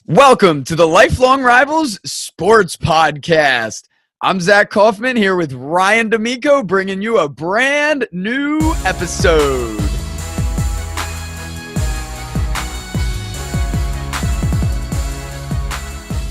Welcome to the Lifelong Rivals Sports Podcast. I'm Zach Kaufman here with Ryan D'Amico, bringing you a brand new episode.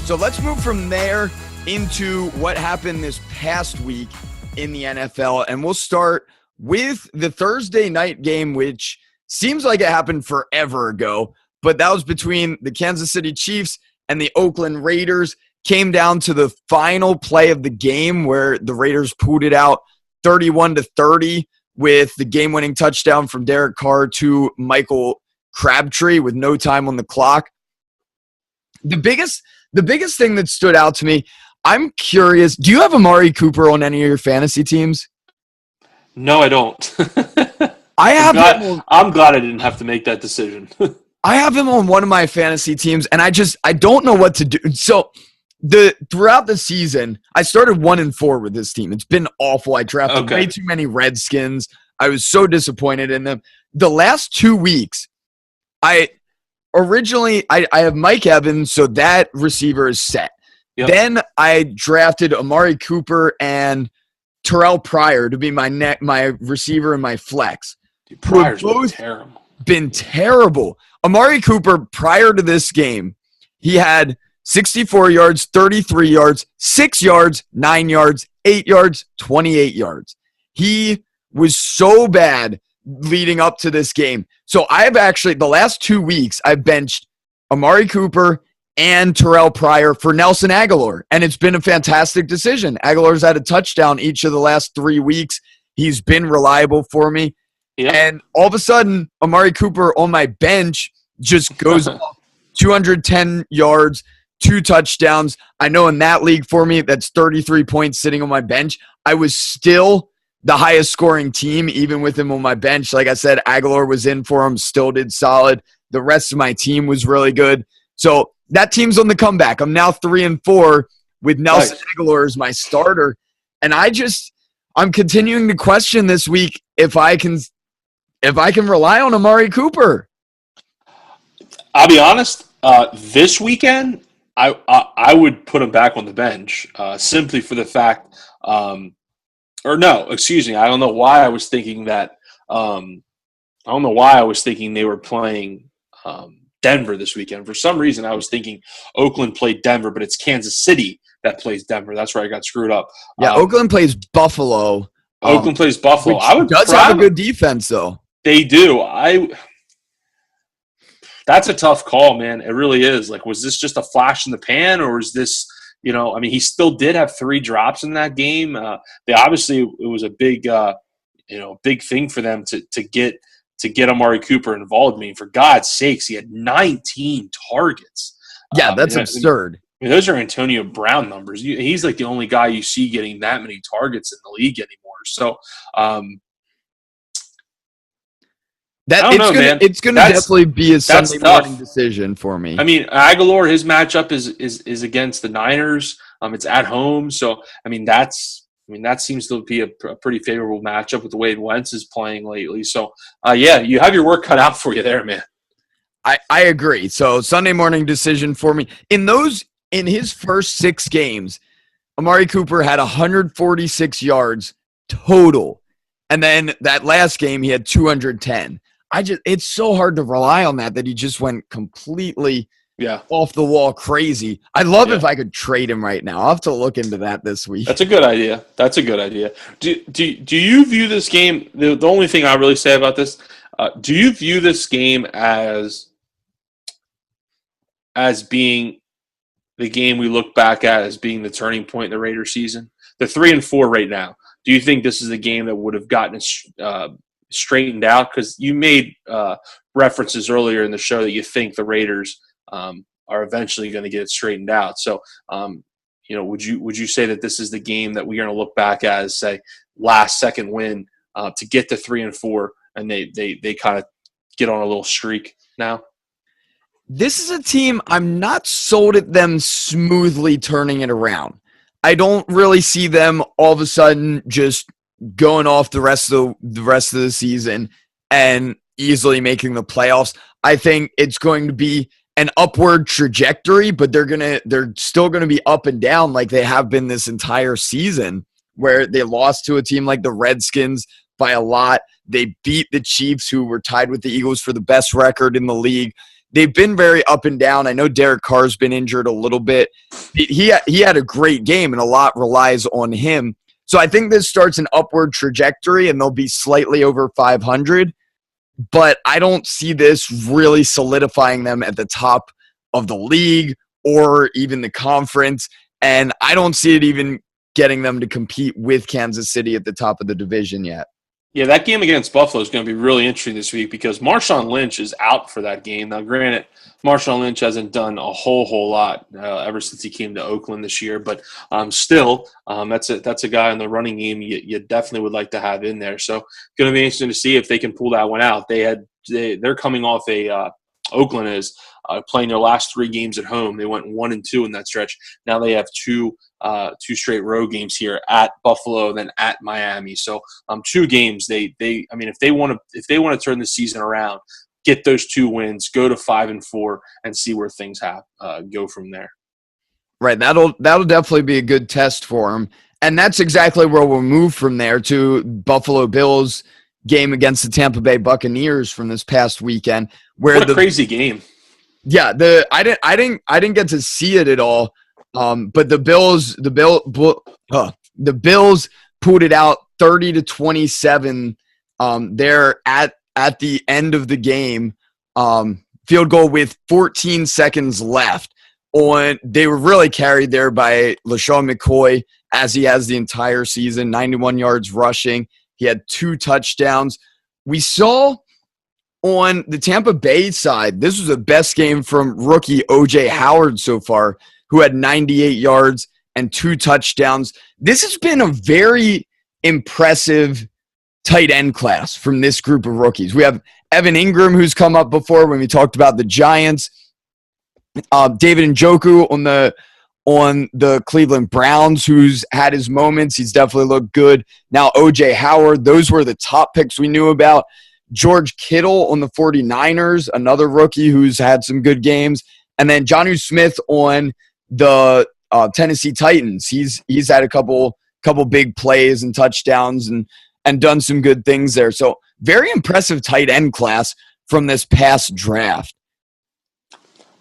So let's move from there into what happened this past week in the NFL, and we'll start with the Thursday night game, which seems like it happened forever ago. But that was between the Kansas City Chiefs and the Oakland Raiders. Came down to the final play of the game where the Raiders pulled it out 31-30 with the game-winning touchdown from Derek Carr to Michael Crabtree with no time on the clock. The biggest thing that stood out to me, I'm curious, do you have Amari Cooper on any of your fantasy teams? No, I don't. I'm glad I didn't have to make that decision. I have him on one of my fantasy teams, and I don't know what to do. So throughout the season, I started 1-4 with this team. It's been awful. I drafted way too many Redskins. I was so disappointed in them. The last 2 weeks, I have Mike Evans, so that receiver is set. Yep. Then I drafted Amari Cooper and Terrell Pryor to be my receiver and my flex. Dude, Pryor's been terrible. Amari Cooper, prior to this game, he had 64 yards, 33 yards, 6 yards, 9 yards, 8 yards, 28 yards. He was so bad leading up to this game. So I've actually, the last 2 weeks, I've benched Amari Cooper and Terrell Pryor for Nelson Agholor, and it's been a fantastic decision. Aguilar's had a touchdown each of the last 3 weeks. He's been reliable for me. Yep. And all of a sudden, Amari Cooper on my bench just goes off 210 yards, 2 touchdowns. I know in that league for me, that's 33 points sitting on my bench. I was still the highest scoring team, even with him on my bench. Like I said, Aguilar was in for him, still did solid. The rest of my team was really good. So that team's on the comeback. I'm now 3-4 with Nelson Aguilar as my starter. And I'm continuing to question this week if I can rely on Amari Cooper. I'll be honest. This weekend, I would put him back on the bench simply for the fact, I don't know why I was thinking that. I don't know why I was thinking they were playing Denver this weekend. For some reason, I was thinking Oakland played Denver, but it's Kansas City that plays Denver. That's where I got screwed up. Yeah, Oakland plays Buffalo. Oakland plays Buffalo. Which does have a good defense, though. They do. That's a tough call, man. It really is. Like, was this just a flash in the pan, or is this, he still did have 3 drops in that game. It was a big thing for them to get Amari Cooper involved. I mean, for God's sakes, he had 19 targets. Yeah, that's absurd. I mean, those are Antonio Brown numbers. He's like the only guy you see getting that many targets in the league anymore. So, it's gonna definitely be a Sunday morning decision for me. I mean, Aguilar, his matchup is against the Niners. It's at home, so that seems to be a pretty favorable matchup with the way Wentz is playing lately. So, you have your work cut out for you there, man. I agree. So Sunday morning decision for me. In his first 6 games, Amari Cooper had 146 yards total, and then that last game he had 210. It's so hard to rely on that he just went completely off the wall crazy. I'd love if I could trade him right now. I'll have to look into that this week. That's a good idea. Do you view this game, the only thing I really say about this, do you view this game as being the game we look back at as being the turning point in the Raiders season? They're 3-4 right now. Do you think this is a game that would have gotten straightened out? Because you made references earlier in the show that you think the Raiders are eventually going to get it straightened out. So, would you say that this is the game that we're going to look back at as, say, last second win to get to 3-4, and they kind of get on a little streak now? This is a team I'm not sold at them smoothly turning it around. I don't really see them all of a sudden just going off the rest of the season and easily making the playoffs. I think it's going to be an upward trajectory, but they're still gonna be up and down like they have been this entire season, where they lost to a team like the Redskins by a lot. They beat the Chiefs, who were tied with the Eagles for the best record in the league. They've been very up and down. I know Derek Carr's been injured a little bit. He had a great game, and a lot relies on him. So I think this starts an upward trajectory, and they'll be slightly over 500. But I don't see this really solidifying them at the top of the league or even the conference. And I don't see it even getting them to compete with Kansas City at the top of the division yet. Yeah, that game against Buffalo is going to be really interesting this week because Marshawn Lynch is out for that game. Now, granted, Marshawn Lynch hasn't done a whole lot ever since he came to Oakland this year, but still, that's a guy in the running game you definitely would like to have in there. So, going to be interesting to see if they can pull that one out. They're coming off Oakland is playing their last 3 games at home. They went 1-2 in that stretch. Now they have two straight road games here at Buffalo, then at Miami. So 2 games. If they want to turn the season around, get those 2 wins, go to 5-4, and see where things go from there. Right. That'll definitely be a good test for them. And that's exactly where we'll move from there to Buffalo Bills game against the Tampa Bay Buccaneers from this past weekend. What a crazy game. Yeah, I didn't get to see it at all. But the Bills pulled it out 30-27 there at the end of the game. Field goal with 14 seconds left. They were really carried there by LaShawn McCoy, as he has the entire season, 91 yards rushing. He had 2 touchdowns. We saw on the Tampa Bay side, this was the best game from rookie O.J. Howard so far, who had 98 yards and 2 touchdowns. This has been a very impressive tight end class from this group of rookies. We have Evan Ingram, who's come up before when we talked about the Giants. David Njoku on the Cleveland Browns, who's had his moments. He's definitely looked good. Now O.J. Howard, those were the top picks we knew about. George Kittle on the 49ers, another rookie who's had some good games. And then Jonnu Smith on the Tennessee Titans. He's had a couple big plays and touchdowns and done some good things there. So very impressive tight end class from this past draft.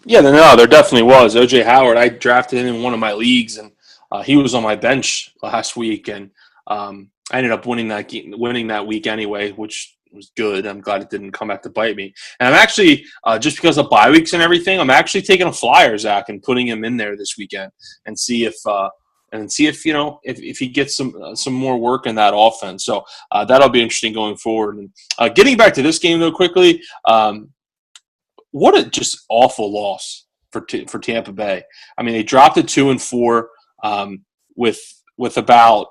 Yeah, there definitely was. O.J. Howard, I drafted him in one of my leagues, and he was on my bench last week, and I ended up winning that week anyway, which was good. I'm glad it didn't come back to bite me. And I'm actually, just because of bye weeks and everything, I'm actually taking a flyer, Zach, and putting him in there this weekend and see if he gets some more work in that offense. So that'll be interesting going forward. And getting back to this game though, quickly, what a just awful loss for Tampa Bay. I mean, they dropped it 2-4 with about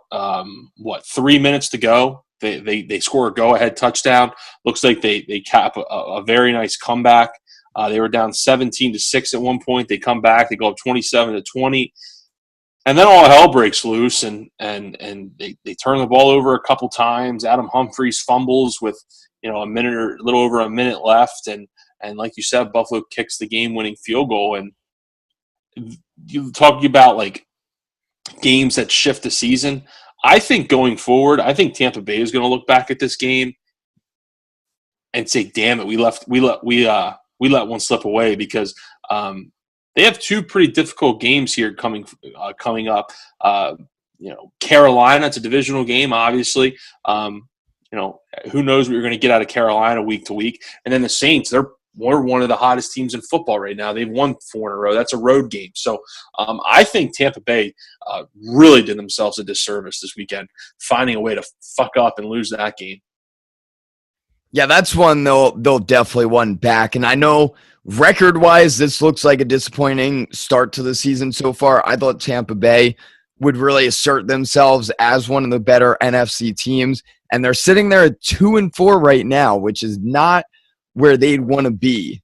3 minutes to go. They score a go-ahead touchdown. Looks like they cap a very nice comeback. They were down 17-6 at one point. They come back. They go up 27-20. And then all hell breaks loose, and they turn the ball over a couple times. Adam Humphries fumbles with a little over a minute left, and like you said, Buffalo kicks the game-winning field goal. And you talking about like games that shift the season. I think going forward, I think Tampa Bay is going to look back at this game and say, "Damn it, we let one slip away," because they have 2 pretty difficult games here coming up. Carolina, it's a divisional game, obviously. Who knows what you're going to get out of Carolina week to week, and then the Saints, they're one of the hottest teams in football right now. They've won 4 in a row. That's a road game. So I think Tampa Bay really did themselves a disservice this weekend, finding a way to fuck up and lose that game. Yeah, that's one they'll definitely want back. And I know record-wise, this looks like a disappointing start to the season so far. I thought Tampa Bay would really assert themselves as one of the better NFC teams. And they're sitting there at 2-4 right now, which is not where they'd want to be.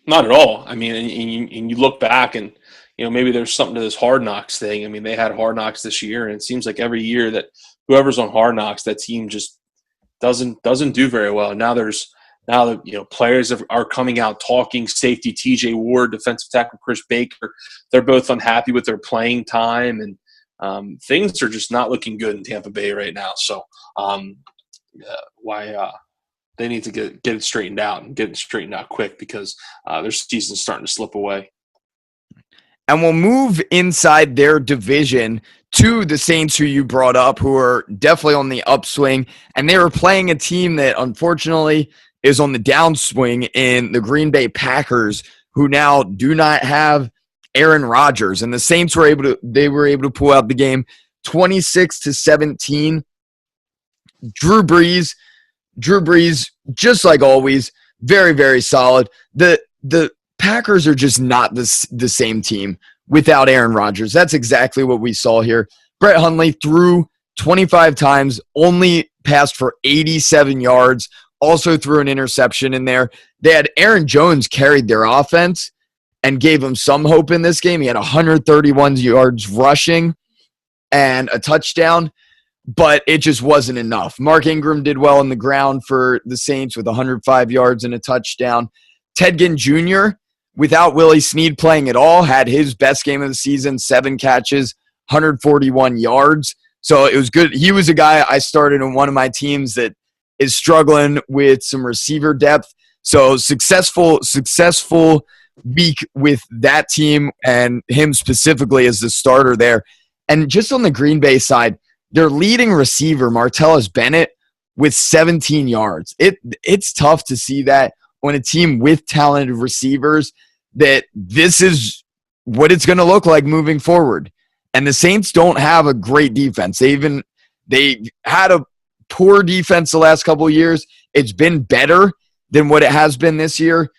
Not at all. I mean, and you look back and, maybe there's something to this Hard Knocks thing. I mean, they had Hard Knocks this year, and it seems like every year that whoever's on Hard Knocks, that team just doesn't do very well. Now there's now that players are coming out talking. Safety TJ Ward, defensive tackle Chris Baker, they're both unhappy with their playing time, and things are just not looking good in Tampa Bay right now. So they need to get it straightened out and get it straightened out quick, because their season's starting to slip away. And we'll move inside their division to the Saints, who you brought up, who are definitely on the upswing. And they were playing a team that unfortunately is on the downswing in the Green Bay Packers, who now do not have Aaron Rodgers. And the Saints were able to pull out the game 26-17. Drew Brees, just like always, very, very solid. The Packers are just not the same team without Aaron Rodgers. That's exactly what we saw here. Brett Hundley threw 25 times, only passed for 87 yards, also threw an interception in there. They had Aaron Jones carried their offense and gave them some hope in this game. He had 131 yards rushing and a touchdown, but it just wasn't enough. Mark Ingram did well on the ground for the Saints with 105 yards and a touchdown. Ted Ginn Jr., without Willie Snead playing at all, had his best game of the season, 7 catches, 141 yards. So it was good. He was a guy I started on one of my teams that is struggling with some receiver depth. So successful week with that team and him specifically as the starter there. And just on the Green Bay side, their leading receiver, Martellus Bennett, with 17 yards. It's tough to see that on a team with talented receivers, that this is what it's going to look like moving forward. And the Saints don't have a great defense. They had a poor defense the last couple of years. It's been better than what it has been this year,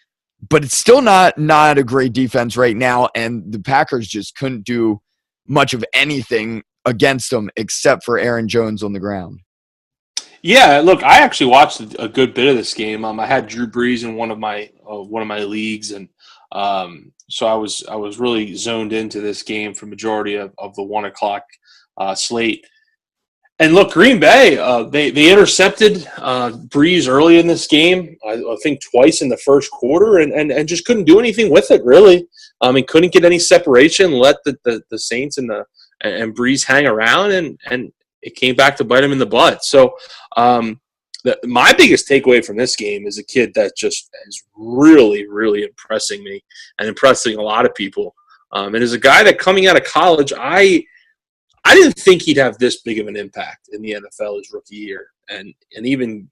but it's still not a great defense right now. And the Packers just couldn't do much of anything against them except for Aaron Jones on the ground. Yeah, look, I actually watched a good bit of this game. I had Drew Brees in one of my leagues, and so I was really zoned into this game for majority of the 1 o'clock slate. And look, Green Bay, they intercepted Brees early in this game. I think twice in the first quarter, and just couldn't do anything with it really. Couldn't get any separation. Let the Saints and Brees hang around, and it came back to bite him in the butt. So my biggest takeaway from this game is a kid that just is really, really impressing me and impressing a lot of people. And as a guy that coming out of college, I didn't think he'd have this big of an impact in the NFL his rookie year, and even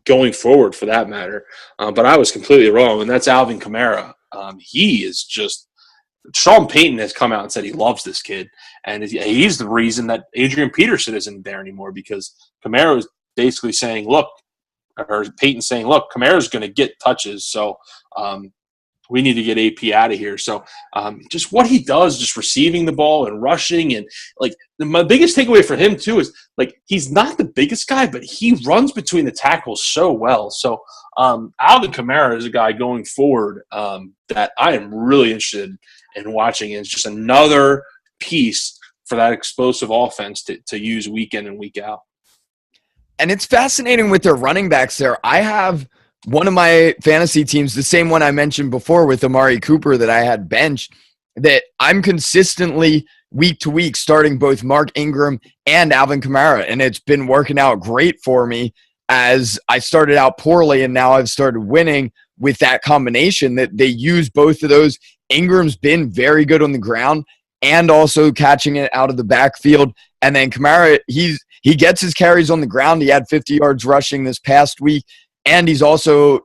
going forward for that matter. But I was completely wrong, and that's Alvin Kamara. He is just – Sean Payton has come out and said he loves this kid, and he's the reason that Adrian Peterson isn't there anymore, because Kamara is basically saying, look, or Payton saying, look, Kamara's going to get touches, so we need to get AP out of here. So just what he does, just receiving the ball and rushing, and like my biggest takeaway for him too is like he's not the biggest guy, but he runs between the tackles so well. So Alvin Kamara is a guy going forward that I am really interested in watching. And it's just another piece for that explosive offense to use week in and week out. And it's fascinating with their running backs there. I have one of my fantasy teams, the same one I mentioned before with Amari Cooper that I had benched, that I'm consistently week to week starting both Mark Ingram and Alvin Kamara. And it's been working out great for me, as I started out poorly and now I've started winning with that combination that they use both of those. Ingram's been very good on the ground and also catching it out of the backfield. And then Kamara, he gets his carries on the ground. He had 50 yards rushing this past week, and he's also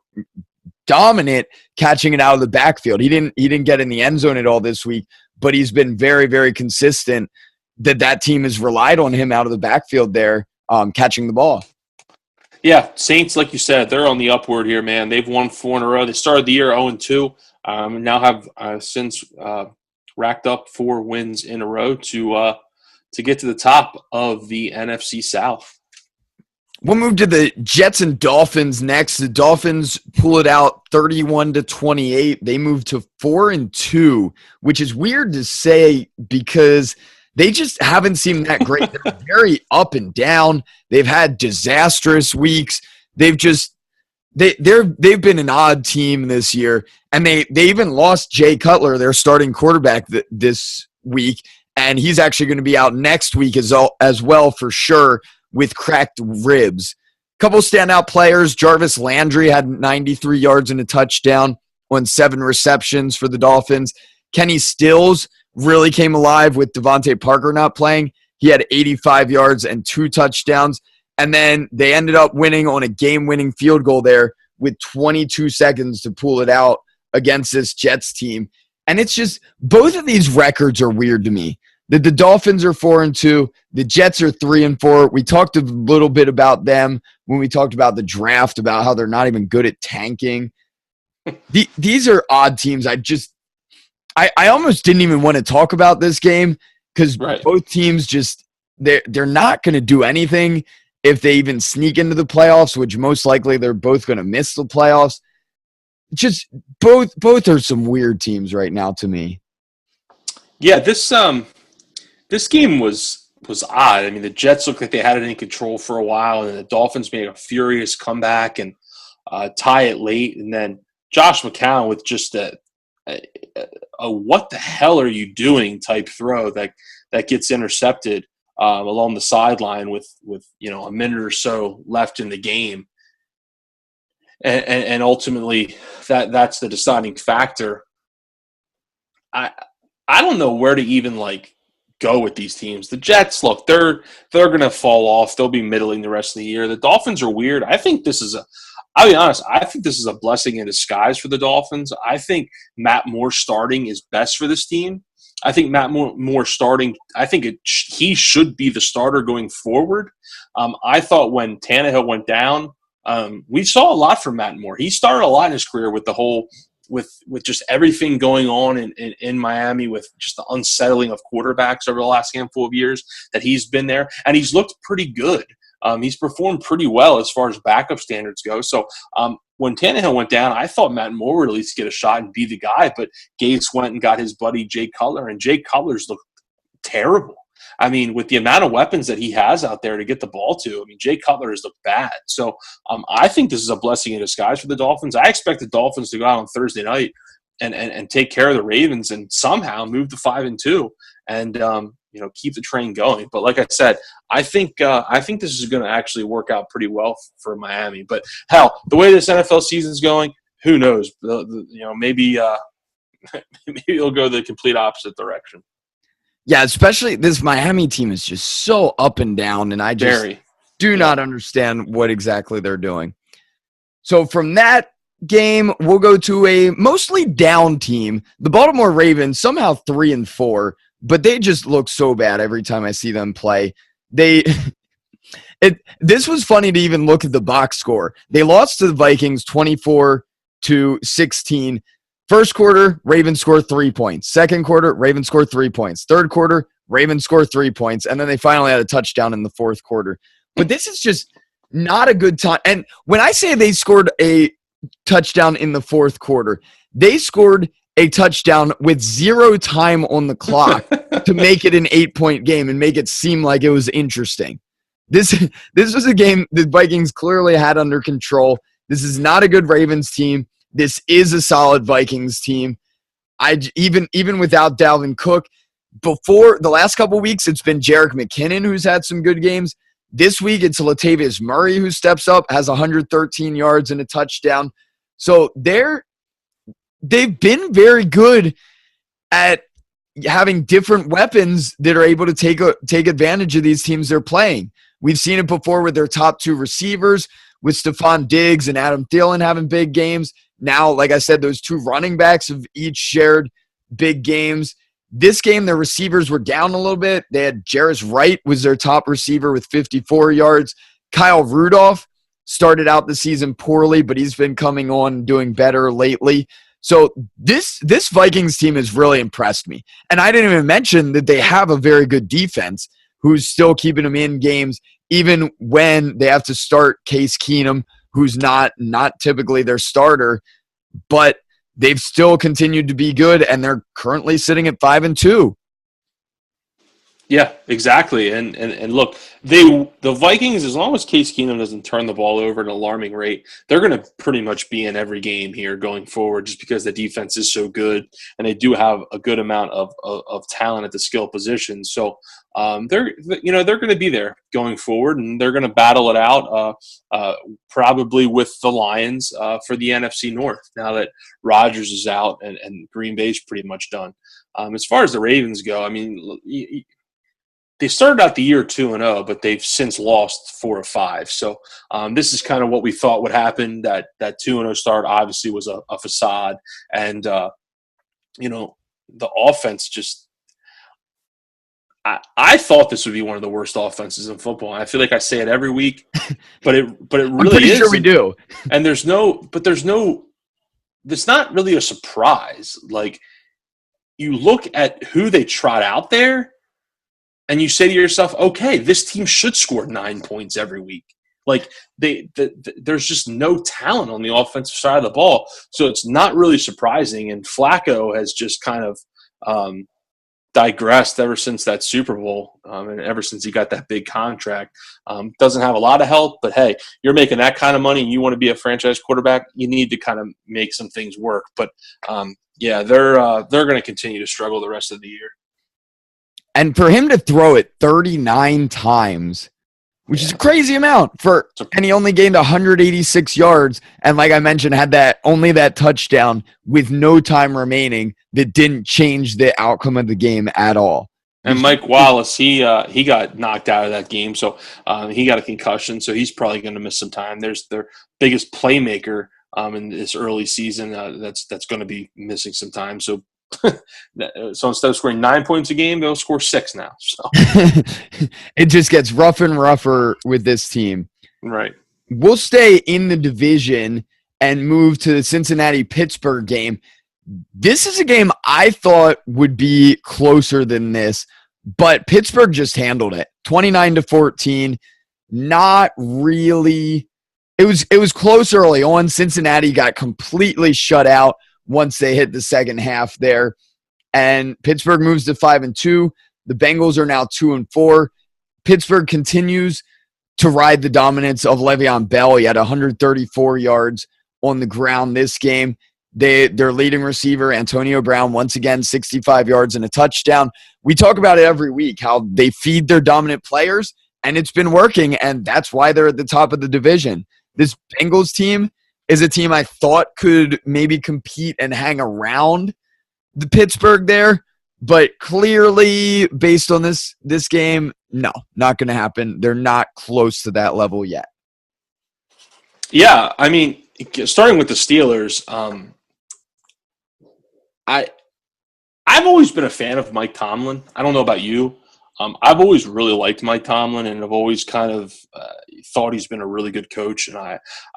dominant catching it out of the backfield. He didn't get in the end zone at all this week, but he's been very, very consistent that team has relied on him out of the backfield there, catching the ball. Yeah, Saints, like you said, they're on the upward here, man. They've won 4 in a row. They started the year 0-2, now have since racked up 4 wins in a row to get to the top of the NFC South. We'll move to the Jets and Dolphins next. The Dolphins pull it out 31-28. They move to 4-2, which is weird to say because they just haven't seemed that great. They're very up and down. They've had disastrous weeks. They've just they've been an odd team this year, and they even lost Jay Cutler, their starting quarterback, this week, and he's actually going to be out next week as well for sure with cracked ribs. Couple standout players: Jarvis Landry had 93 yards and a touchdown on 7 receptions for the Dolphins. Kenny Stills really came alive with Devontae Parker not playing. He had 85 yards and 2 touchdowns. And then they ended up winning on a game-winning field goal there with 22 seconds to pull it out against this Jets team. And it's just, both of these records are weird to me. The Dolphins are 4-2. The Jets are 3-4. We talked a little bit about them when we talked about the draft, about how they're not even good at tanking. These are odd teams. I almost didn't even want to talk about this game because both teams just, they're not going to do anything if they even sneak into the playoffs, which most likely they're both going to miss the playoffs. Just both are some weird teams right now to me. Yeah, this game was odd. I mean, the Jets looked like they had it in control for a while, and then the Dolphins made a furious comeback and tie it late. And then Josh McCown with just a what the hell are you doing type throw that gets intercepted along the sideline with a minute or so left in the game, and ultimately that's the deciding factor. I don't know where to even go with these teams. The Jets, look, they're going to fall off. They'll be middling the rest of the year. The Dolphins are weird. I'll be honest, I think this is a blessing in disguise for the Dolphins. I think Matt Moore starting is best for this team. I think Matt Moore starting, he should be the starter going forward. I thought when Tannehill went down, we saw a lot from Matt Moore. He started a lot in his career with the whole with just everything going on in Miami, with just the unsettling of quarterbacks over the last handful of years that he's been there. And he's looked pretty good. He's performed pretty well as far as backup standards go. So when Tannehill went down, I thought Matt Moore would at least get a shot and be the guy. But Gates went and got his buddy Jay Cutler, and Jay Cutler's looked terrible. I mean, with the amount of weapons that he has out there to get the ball to, I mean, Jay Cutler has looked bad. So I think this is a blessing in disguise for the Dolphins. I expect the Dolphins to go out on Thursday night and take care of the Ravens and somehow move to 5-2 and keep the train going. But like I said, I think this is going to actually work out pretty well for Miami. But hell, the way this NFL season is going, who knows? Maybe it'll go the complete opposite direction. Yeah, especially this Miami team is just so up and down, and I just do not understand what exactly they're doing. So from that game, we'll go to a mostly down team. The Baltimore Ravens, somehow 3-4, but they just look so bad every time I see them play. This was funny to even look at the box score. They lost to the Vikings 24-16. First quarter, Ravens score 3 points. Second quarter, Ravens score 3 points. Third quarter, Ravens score 3 points. And then they finally had a touchdown in the fourth quarter. But this is just not a good time. And when I say they scored a touchdown in the fourth quarter, they scored a touchdown with 0 time on the clock to make it an 8-point game and make it seem like it was interesting. This was a game the Vikings clearly had under control. This is not a good Ravens team. This is a solid Vikings team. Even without Dalvin Cook, before the last couple weeks, it's been Jerick McKinnon who's had some good games. This week, it's Latavius Murray who steps up, has 113 yards and a touchdown. So they've been very good at having different weapons that are able to take advantage of these teams they're playing. We've seen it before with their top 2 receivers, with Stephon Diggs and Adam Thielen having big games. Now, like I said, those 2 running backs have each shared big games. This game, their receivers were down a little bit. They had Jarris Wright was their top receiver with 54 yards. Kyle Rudolph started out the season poorly, but he's been coming on and doing better lately. So this Vikings team has really impressed me. And I didn't even mention that they have a very good defense who's still keeping them in games, even when they have to start Case Keenum, who's not typically their starter, but they've still continued to be good, and they're currently sitting at 5-2. Yeah, exactly. And look, the Vikings, as long as Case Keenum doesn't turn the ball over at an alarming rate, they're going to pretty much be in every game here going forward, just because the defense is so good and they do have a good amount of talent at the skill position. So they're going to be there going forward, and they're going to battle it out, probably with the Lions for the NFC North now that Rodgers is out and Green Bay's pretty much done. As far as the Ravens go, I mean, they started out the year 2-0, but they've since lost 4 of 5. So this is kind of what we thought would happen. That 2-0 start obviously was a facade, and the offense just. I thought this would be one of the worst offenses in football. I feel like I say it every week, but it I'm really pretty is. sure we do. And there's no. It's not really a surprise. Like, you look at who they trot out there, and you say to yourself, okay, this team should score 9 points every week. Like, there's just no talent on the offensive side of the ball. So it's not really surprising. And Flacco has just kind of digressed ever since that Super Bowl, and ever since he got that big contract. Doesn't have a lot of help, but hey, you're making that kind of money and you want to be a franchise quarterback, you need to kind of make some things work. But they're going to continue to struggle the rest of the year. And for him to throw it 39 times, which is a crazy amount and he only gained 186 yards. And like I mentioned, had that touchdown with no time remaining that didn't change the outcome of the game at all. And Mike Wallace, he got knocked out of that game, so he got a concussion, so he's probably going to miss some time. There's their biggest playmaker in this early season that's going to be missing some time. So instead of scoring 9 points a game, they'll score 6 now. So it just gets rougher and rougher with this team. Right. We'll stay in the division and move to the Cincinnati-Pittsburgh game. This is a game I thought would be closer than this, but Pittsburgh just handled it. 29-14. Not really. It was close early on. Cincinnati got completely shut out once they hit the second half there. And Pittsburgh moves to 5-2. The Bengals are now 2-4. Pittsburgh continues to ride the dominance of Le'Veon Bell. He had 134 yards on the ground this game. Their leading receiver, Antonio Brown, once again, 65 yards and a touchdown. We talk about it every week, how they feed their dominant players, and it's been working, and that's why they're at the top of the division. This Bengals team is a team I thought could maybe compete and hang around the Pittsburgh there, but clearly, based on this game, no, not going to happen. They're not close to that level yet. Yeah, I mean, starting with the Steelers, I've always been a fan of Mike Tomlin. I don't know about you. I've always really liked Mike Tomlin, and I've always kind of thought he's been a really good coach. And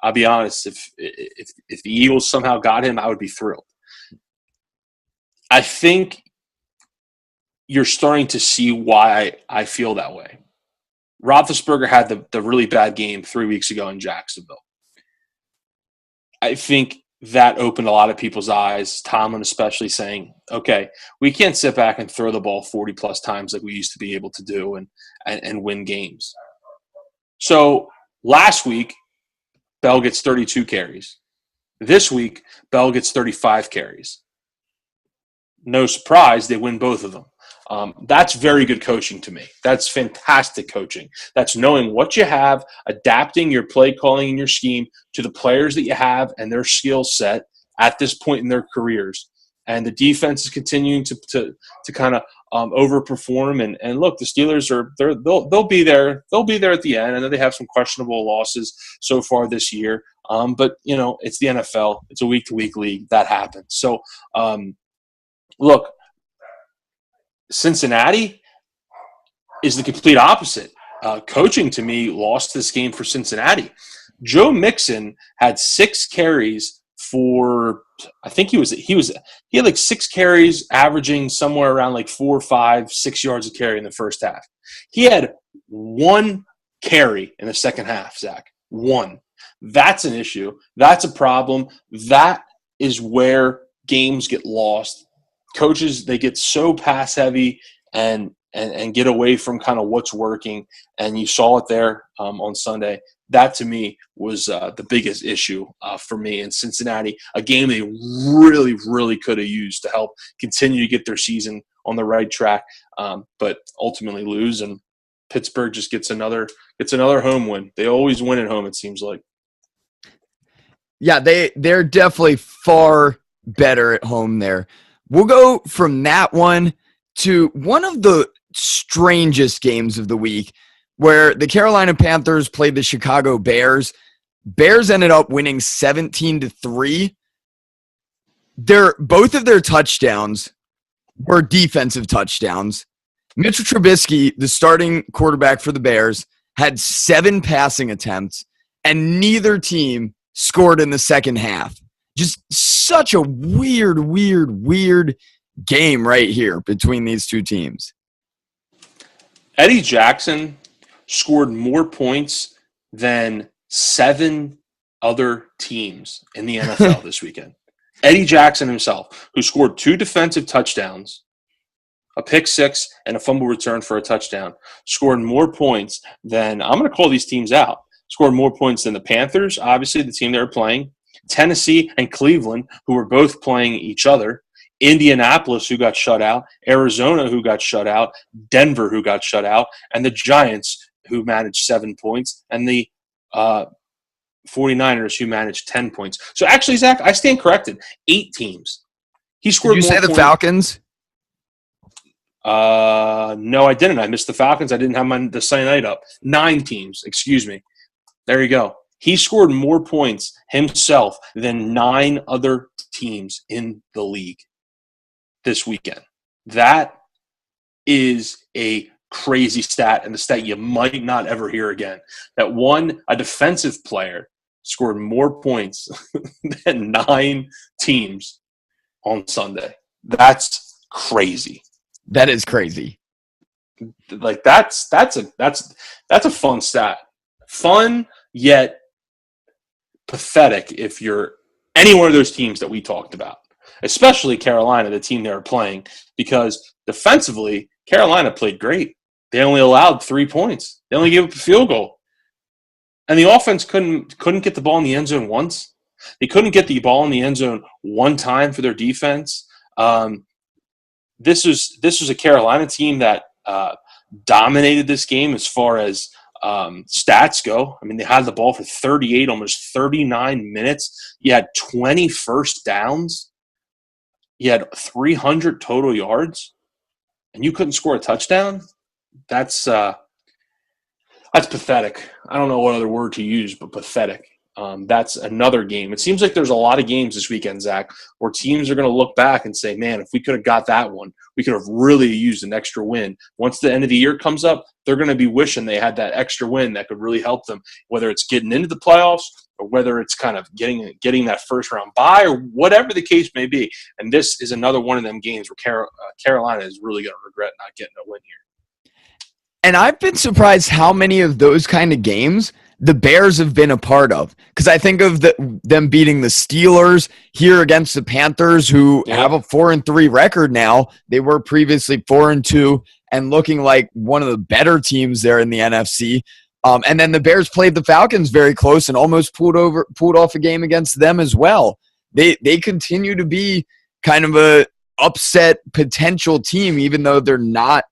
I'll be honest, if the Eagles somehow got him, I would be thrilled. I think you're starting to see why I feel that way. Roethlisberger had the really bad game 3 weeks ago in Jacksonville. I think that opened a lot of people's eyes, Tomlin especially, saying, okay, we can't sit back and throw the ball 40-plus times like we used to be able to do and win games. So last week, Bell gets 32 carries. This week, Bell gets 35 carries. No surprise, they win both of them. That's very good coaching to me. That's fantastic coaching. That's knowing what you have, adapting your play calling and your scheme to the players that you have and their skill set at this point in their careers. And the defense is continuing to kind of overperform. And look, the Steelers they'll be there. They'll be there at the end. I know they have some questionable losses so far this year. But it's the NFL. It's a week-to-week league. That happens. So look. Cincinnati is the complete opposite. Coaching, to me, lost this game for Cincinnati. Joe Mixon had 6 carries for, I think he had like 6 carries, averaging somewhere around like 4, 5, 6 yards a carry in the first half. He had 1 carry in the second half, Zach. 1. That's an issue. That's a problem. That is where games get lost. Coaches, they get so pass heavy, and and get away from kind of what's working. And you saw it there on Sunday. That, to me, was the biggest issue for me in Cincinnati, a game they really, really could have used to help continue to get their season on the right track, but ultimately lose. And Pittsburgh just gets another home win. They always win at home, it seems like. Yeah, they're definitely far better at home there. We'll go from that one to one of the strangest games of the week, where the Carolina Panthers played the Chicago Bears. Bears ended up winning 17-3. Both of their touchdowns were defensive touchdowns. Mitchell Trubisky, the starting quarterback for the Bears, had 7 passing attempts, and neither team scored in the second half. Just such a weird game right here between these two teams. Eddie Jackson scored more points than 7 other teams in the NFL this weekend. Eddie Jackson himself, who scored 2 defensive touchdowns, a pick 6, and a fumble return for a touchdown, scored more points than, I'm going to call these teams out, scored more points than the Panthers, obviously the team they were playing, Tennessee and Cleveland, who were both playing each other, Indianapolis, who got shut out, Arizona, who got shut out, Denver, who got shut out, and the Giants, who managed 7 points, and the 49ers, who managed 10 points. So actually, Zach, I stand corrected. 8 teams. He scored. Did you more say the Falcons? No, I didn't. I missed the Falcons. I didn't have the Sunday night up. 9 teams. Excuse me. There you go. He scored more points himself than 9 other teams in the league this weekend. That is a crazy stat, and the stat you might not ever hear again. That a defensive player scored more points than 9 teams on Sunday. That's crazy. That is crazy. Like that's a fun stat. Fun yet pathetic if you're any one of those teams that we talked about, especially Carolina, the team they were playing, because defensively, Carolina played great. They only allowed 3 points. They only gave up a field goal. And the offense couldn't get the ball in the end zone once. They couldn't get the ball in the end zone one time for their defense. This was a Carolina team that dominated this game as far as stats go. I mean, they had the ball for 38, almost 39 minutes. You had 20 first downs. You had 300 total yards, and you couldn't score a touchdown. That's pathetic. I don't know what other word to use, but pathetic. That's another game. It seems like there's a lot of games this weekend, Zach, where teams are going to look back and say, man, if we could have got that one, we could have really used an extra win. Once the end of the year comes up, they're going to be wishing they had that extra win that could really help them, whether it's getting into the playoffs or whether it's kind of getting that first round bye or whatever the case may be. And this is another one of them games where Carolina is really going to regret not getting a win here. And I've been surprised how many of those kind of games the Bears have been a part of. Because I think of them beating the Steelers here against the Panthers, who have a 4-3 record now. They were previously 4-2 and looking like one of the better teams there in the NFC. And then the Bears played the Falcons very close and almost pulled off a game against them as well. They continue to be kind of a upset potential team, even though they're not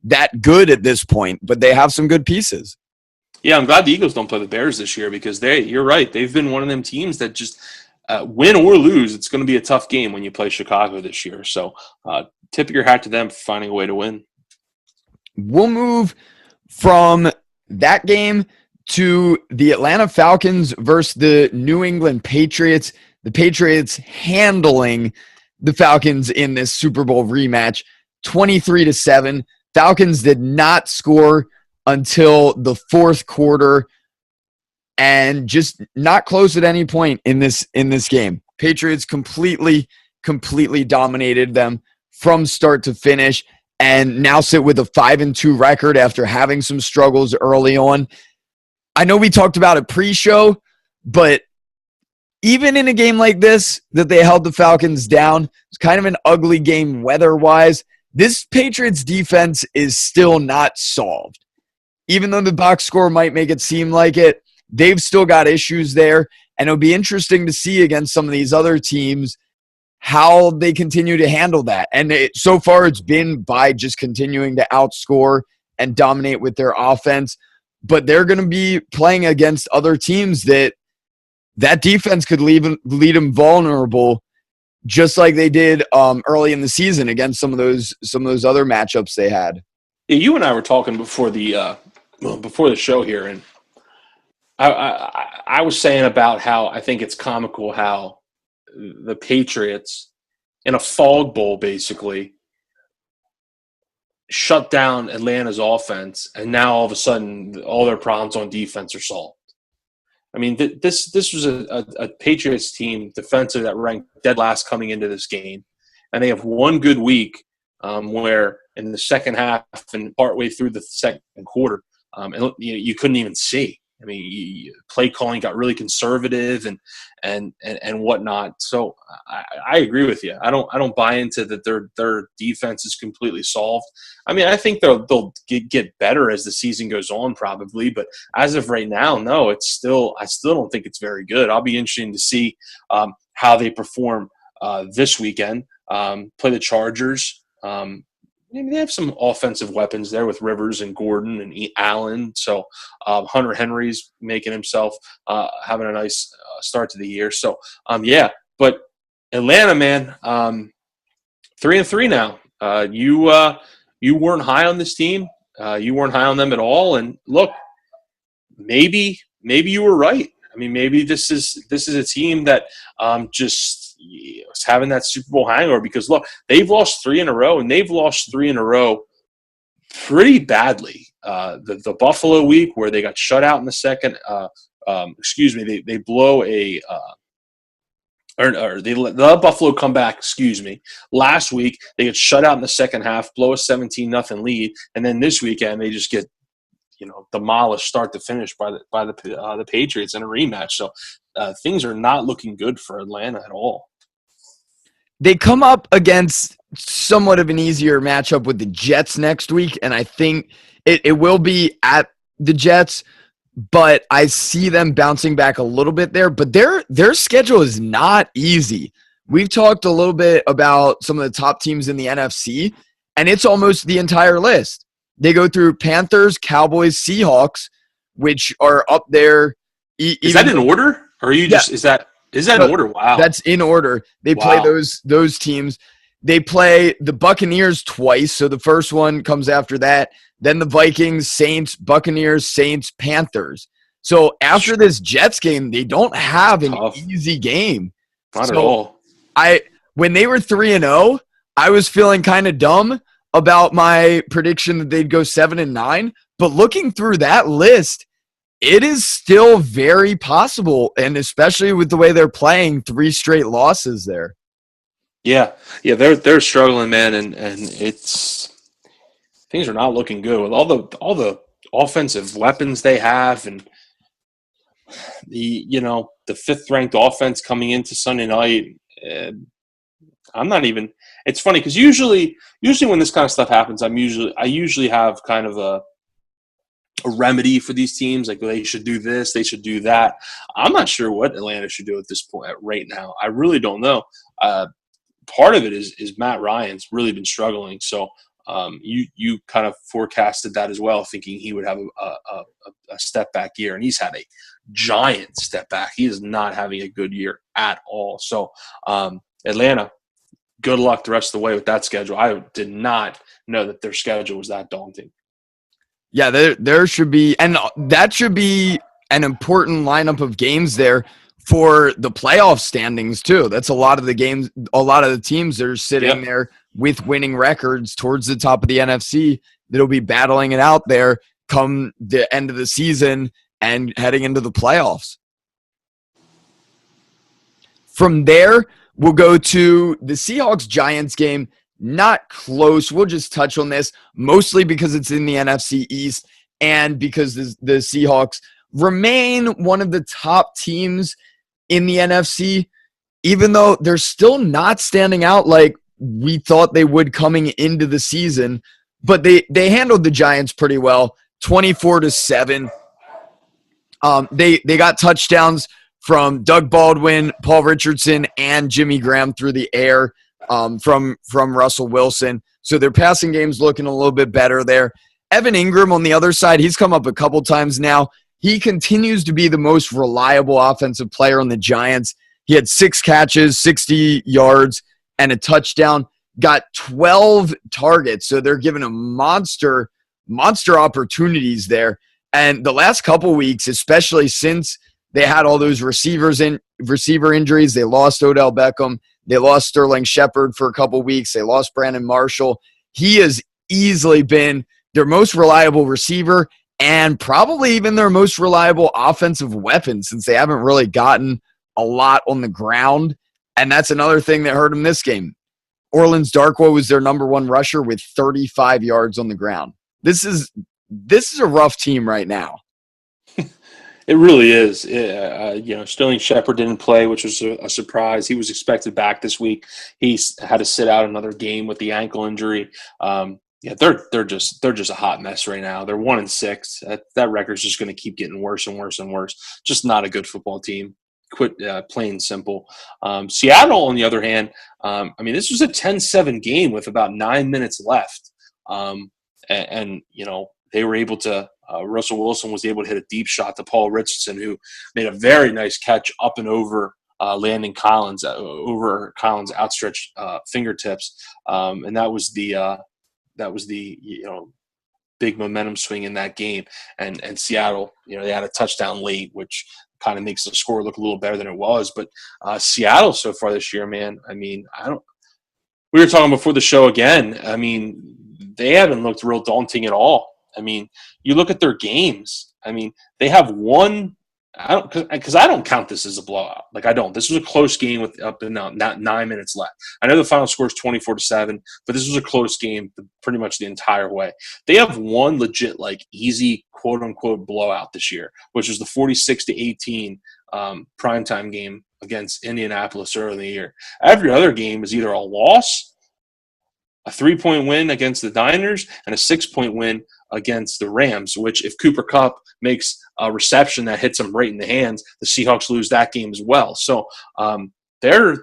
that good at this point, but they have some good pieces. Yeah, I'm glad the Eagles don't play the Bears this year because you're right. They've been one of them teams that just win or lose, it's going to be a tough game when you play Chicago this year. So tip your hat to them for finding a way to win. We'll move from that game to the Atlanta Falcons versus the New England Patriots. The Patriots handling the Falcons in this Super Bowl rematch, 23-7. Falcons did not score until the fourth quarter and just not close at any point in this game. Patriots completely dominated them from start to finish and now sit with a 5-2 record after having some struggles early on. I know we talked about it pre-show, but even in a game like this that they held the Falcons down, it's kind of an ugly game weather-wise. this Patriots defense is still not solved. Even though the box score might make it seem like it, they've still got issues there. And it'll be interesting to see against some of these other teams how they continue to handle that. And so far, it's been by just continuing to outscore and dominate with their offense. But they're going to be playing against other teams that defense could lead them vulnerable, just like they did early in the season against some of those other matchups they had. Yeah, you and I were talking before the show here, and I was saying about how I think it's comical how the Patriots, in a fog bowl basically, shut down Atlanta's offense, and now all of a sudden all their problems on defense are solved. I mean, this was a Patriots team defensive that ranked dead last coming into this game, and they have one good week where in the second half and partway through the second quarter, and you couldn't even see. I mean, play calling got really conservative and whatnot. So I agree with you. I don't buy into that. Their defense is completely solved. I mean, I think they'll get better as the season goes on, probably. But as of right now, no. I still don't think it's very good. I'll be interested to see how they perform this weekend. Play the Chargers. Maybe they have some offensive weapons there with Rivers and Gordon and Allen. So Hunter Henry's making himself having a nice start to the year. So yeah, but Atlanta, man, 3-3 now. You weren't high on this team. You weren't high on them at all. And look, maybe you were right. I mean, maybe this is a team that just was having that Super Bowl hangover, because look, they've lost 3 in a row, and they've lost 3 in a row pretty badly. The Buffalo week where they got shut out in the second, they blow a or they let Buffalo come back. Last week they get shut out in the second half, blow a 17-0 lead, and then this weekend they just get demolished start to finish by the Patriots in a rematch. So things are not looking good for Atlanta at all. They come up against somewhat of an easier matchup with the Jets next week, and I think it will be at the Jets, but I see them bouncing back a little bit there. But their schedule is not easy. We've talked a little bit about some of the top teams in the NFC, and it's almost the entire list. They go through Panthers, Cowboys, Seahawks, which are up there. Is that in order? Or are you just – is that in order? Wow. That's in order. They play those teams. They play the Buccaneers twice, so the first one comes after that. Then the Vikings, Saints, Buccaneers, Saints, Panthers. So after this Jets game, they don't have an easy game. Not at all. When they were 3-0, I was feeling kind of dumb about my prediction that they'd go 7-9. But looking through that list, it is still very possible, and especially with the way they're playing, 3 straight losses there. Yeah, they're struggling, man, and it's things are not looking good with all the offensive weapons they have, and the 5th ranked offense coming into Sunday night. I'm not even. It's funny because usually when this kind of stuff happens, I usually have kind of a remedy for these teams, like they should do this, they should do that. I'm not sure what Atlanta should do at this point right now. I really don't know. Part of it is Matt Ryan's really been struggling. So you kind of forecasted that as well, thinking he would have a step back year, and he's had a giant step back. He is not having a good year at all. So Atlanta, good luck the rest of the way with that schedule. I did not know that their schedule was that daunting. Yeah, there should be, and that should be an important lineup of games there for the playoff standings too. That's a lot of the games, a lot of the teams that are sitting there with winning records towards the top of the NFC that'll be battling it out there come the end of the season and heading into the playoffs. From there, we'll go to the Seahawks-Giants game. Not close. We'll just touch on this, mostly because it's in the NFC East and because the Seahawks remain one of the top teams in the NFC, even though they're still not standing out like we thought they would coming into the season. But they handled the Giants pretty well, 24-7. They got touchdowns from Doug Baldwin, Paul Richardson, and Jimmy Graham through the air from Russell Wilson. So their passing game's looking a little bit better there. Evan Ingram on the other side, he's come up a couple times now. He continues to be the most reliable offensive player on the Giants. He had 6 catches, 60 yards, and a touchdown. Got 12 targets, so they're giving him monster opportunities there. And the last couple weeks, especially since they had all those receiver injuries, they lost Odell Beckham, they lost Sterling Shepard for a couple weeks, they lost Brandon Marshall. He has easily been their most reliable receiver and probably even their most reliable offensive weapon since they haven't really gotten a lot on the ground. And that's another thing that hurt them this game. Orleans Darkwa was their number 1 rusher with 35 yards on the ground. This is a rough team right now. It really is. Sterling Shepard didn't play, which was a surprise. He was expected back this week. He had to sit out another game with the ankle injury. They're just a hot mess right now. They're 1-6. That record's just going to keep getting worse and worse and worse. Just not a good football team. Quit plain and simple. Seattle, on the other hand, this was a 10-7 game with about 9 minutes left. They were able to Russell Wilson was able to hit a deep shot to Paul Richardson, who made a very nice catch up and over Landon Collins, over Collins' outstretched fingertips. And that was the big momentum swing in that game. And Seattle, they had a touchdown late, which kind of makes the score look a little better than it was. But Seattle so far this year, man, we were talking before the show again. They haven't looked real daunting at all. You look at their games. They have one. Because I don't count this as a blowout. I don't. This was a close game with up and down, not 9 minutes left. I know the final score is 24-7, but this was a close game pretty much the entire way. They have one legit, easy, quote unquote, blowout this year, which was the 46-18 primetime game against Indianapolis early in the year. Every other game is either a loss, a 3-point win against the Niners, and a 6-point win against the Rams, which if Cooper Kupp makes a reception that hits him right in the hands, the Seahawks lose that game as well. So they're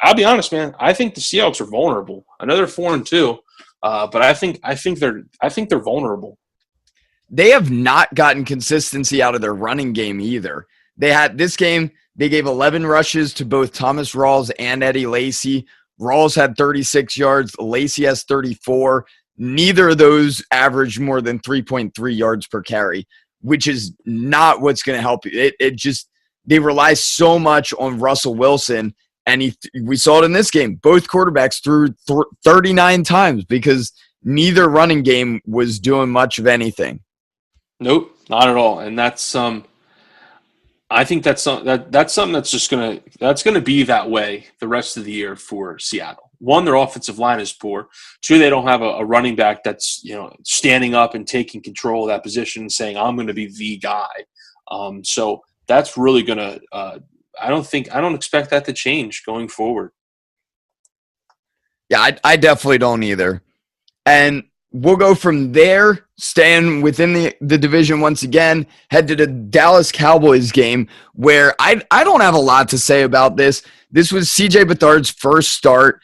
I'll be honest, man, I think the Seahawks are vulnerable. I know they're 4-2, but I think they're vulnerable. They have not gotten consistency out of their running game either. They had this game, they gave 11 rushes to both Thomas Rawls and Eddie Lacy. Rawls had 36 yards, Lacy has 34. Neither of those averaged more than 3.3 yards per carry, which is not what's going to help you. They rely so much on Russell Wilson, and we saw it in this game. Both quarterbacks threw 39 times because neither running game was doing much of anything. Nope, not at all. And that's I think that's something that's just gonna be that way the rest of the year for Seattle. One, their offensive line is poor. Two, they don't have a running back that's standing up and taking control of that position and saying, I'm going to be the guy. So that's really going to I don't expect that to change going forward. Yeah, I definitely don't either. And we'll go from there, staying within the division once again, head to the Dallas Cowboys game, where I don't have a lot to say about this. This was C.J. Beathard's first start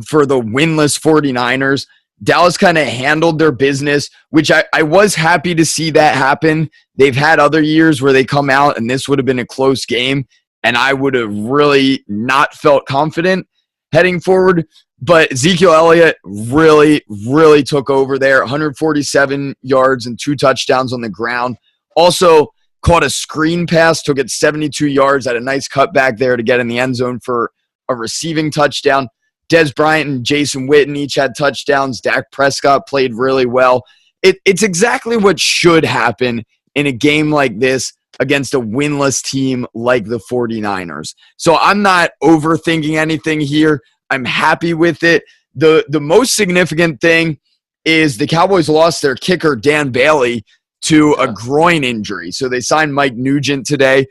for the winless 49ers. Dallas kind of handled their business, which I was happy to see that happen. They've had other years where they come out and this would have been a close game, and I would have really not felt confident heading forward. But Ezekiel Elliott really, really took over there. 147 yards and 2 touchdowns on the ground. Also caught a screen pass, took it 72 yards, had a nice cutback there to get in the end zone for a receiving touchdown. Dez Bryant and Jason Witten each had touchdowns. Dak Prescott played really well. It's exactly what should happen in a game like this against a winless team like the 49ers. So I'm not overthinking anything here. I'm happy with it. The most significant thing is the Cowboys lost their kicker, Dan Bailey, to a groin injury. So they signed Mike Nugent today.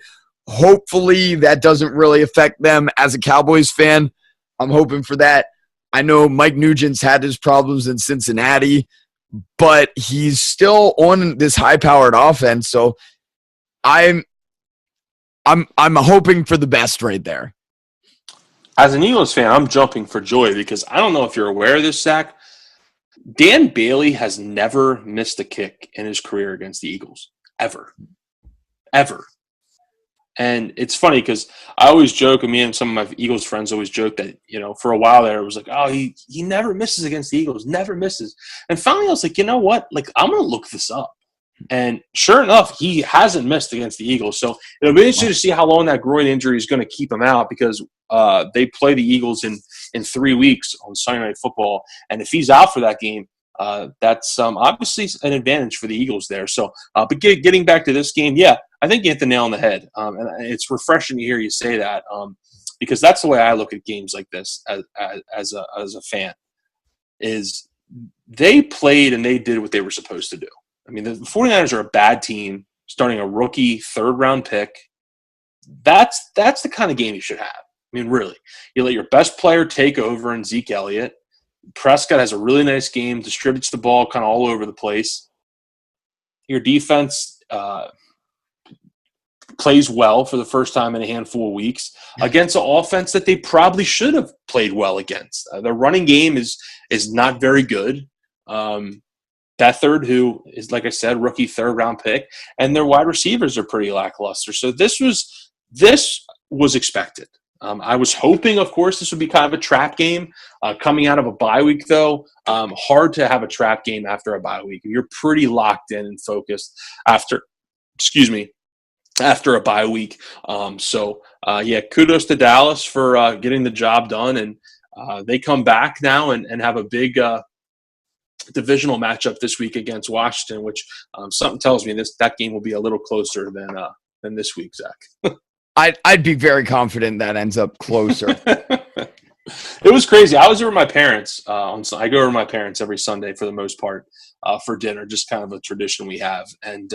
Hopefully that doesn't really affect them. As a Cowboys fan, I'm hoping for that. I know Mike Nugent's had his problems in Cincinnati, but he's still on this high-powered offense. So I'm hoping for the best right there. As an Eagles fan, I'm jumping for joy because I don't know if you're aware of this, Zach. Dan Bailey has never missed a kick in his career against the Eagles, ever. Ever. And it's funny because I always joke, and me and some of my Eagles friends always joke that, for a while there, it was like, oh, he never misses against the Eagles, never misses. And finally, I was like, you know what? Like, I'm going to look this up. And sure enough, he hasn't missed against the Eagles. So it'll be interesting to see how long that groin injury is going to keep him out because they play the Eagles in 3 weeks on Sunday Night Football. And if he's out for that game, that's obviously an advantage for the Eagles there. So, but getting back to this game, yeah, I think you hit the nail on the head. And it's refreshing to hear you say that because that's the way I look at games like this as a fan is they played and they did what they were supposed to do. I mean, the 49ers are a bad team starting a rookie third-round pick. That's the kind of game you should have. I mean, really. You let your best player take over in Zeke Elliott. Prescott has a really nice game, distributes the ball kind of all over the place. Your defense plays well for the first time in a handful of weeks against an offense that they probably should have played well against. Their running game is not very good. Beathard, who is, like I said, rookie third-round pick, and their wide receivers are pretty lackluster. So this was expected. I was hoping, of course, this would be kind of a trap game. Coming out of a bye week, though, hard to have a trap game after a bye week. You're pretty locked in and focused after a bye week. Kudos to Dallas for getting the job done, and they come back now and have a big divisional matchup this week against Washington, which something tells me that game will be a little closer than this week, Zach. I'd be very confident that ends up closer. It was crazy. I was over with my parents. I go over to my parents every Sunday for the most part for dinner, just kind of a tradition we have. And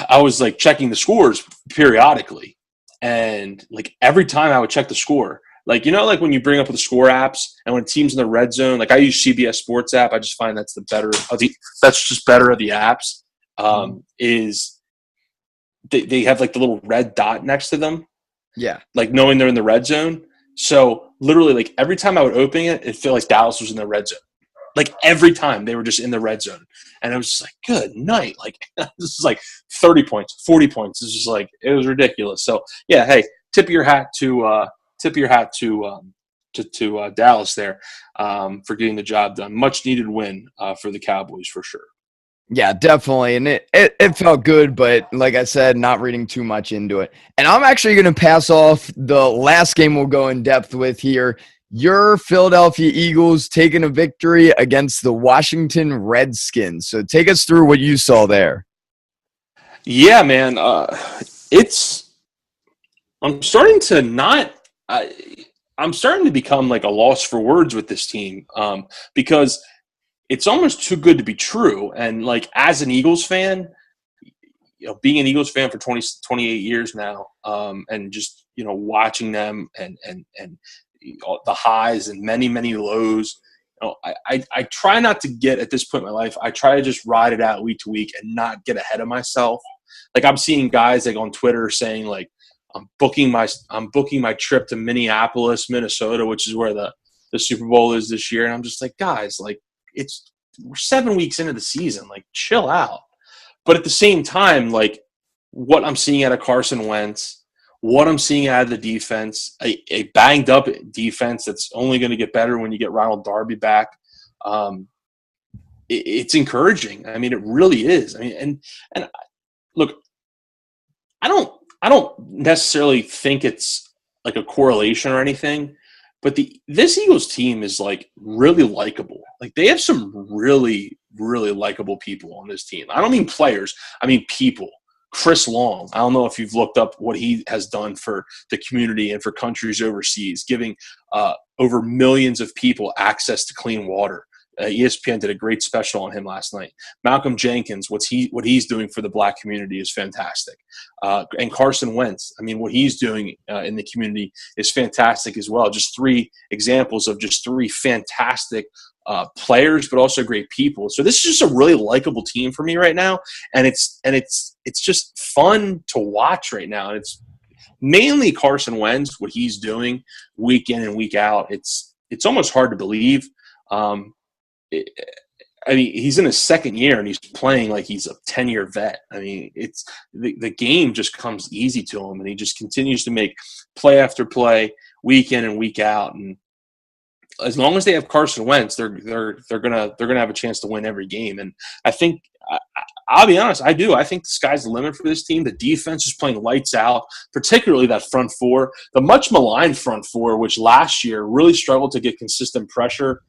I was like checking the scores periodically, and like every time I would check the score, like like when you bring up the score apps and when teams in the red zone, like I use CBS Sports app. I just find that's better of the apps. Is they have like the little red dot next to them. Yeah. Like knowing they're in the red zone. So literally like every time I would open it, it felt like Dallas was in the red zone. Like every time they were just in the red zone. And I was just like, good night. Like this is like 30 points, 40 points. It's just like, it was ridiculous. So yeah, hey, tip your hat to Dallas there for getting the job done. Much needed win for the Cowboys for sure. Yeah, definitely. And it felt good, but like I said, not reading too much into it. And I'm actually going to pass off the last game we'll go in depth with here. Your Philadelphia Eagles taking a victory against the Washington Redskins. So take us through what you saw there. Yeah, man. I'm starting to become like a loss for words with this team because it's almost too good to be true. And like as an Eagles fan, being an Eagles fan for 28 years now, and just watching them and the highs and many, many lows. I try not to get at this point in my life. I try to just ride it out week to week and not get ahead of myself. Like I'm seeing guys like on Twitter saying like, I'm booking my trip to Minneapolis, Minnesota, which is where the Super Bowl is this year. And I'm just like, guys, like we're 7 weeks into the season, like chill out. But at the same time, like what I'm seeing out of Carson Wentz, what I'm seeing out of the defense, a banged up defense that's only going to get better when you get Ronald Darby back. It's encouraging. I mean, it really is. I mean, and look, I don't necessarily think it's like a correlation or anything, but this Eagles team is like really likable. Like they have some really, really likable people on this team. I don't mean players. I mean people. Chris Long, I don't know if you've looked up what he has done for the community and for countries overseas, giving over millions of people access to clean water. ESPN did a great special on him last night. Malcolm Jenkins, what he's doing for the black community is fantastic. And Carson Wentz, I mean, what he's doing in the community is fantastic as well. Just 3 examples of just 3 fantastic players, but also great people. So this is just a really likable team for me right now, and it's just fun to watch right now. And it's mainly Carson Wentz, what he's doing week in and week out. It's almost hard to believe. I mean, he's in his 2nd year and he's playing like he's a 10-year vet. I mean, it's the game just comes easy to him, and he just continues to make play after play, week in and week out. And as long as they have Carson Wentz, they're gonna have a chance to win every game. And I think I'll be honest, I do. I think the sky's the limit for this team. The defense is playing lights out, particularly that front 4, the much maligned front 4, which last year really struggled to get consistent pressure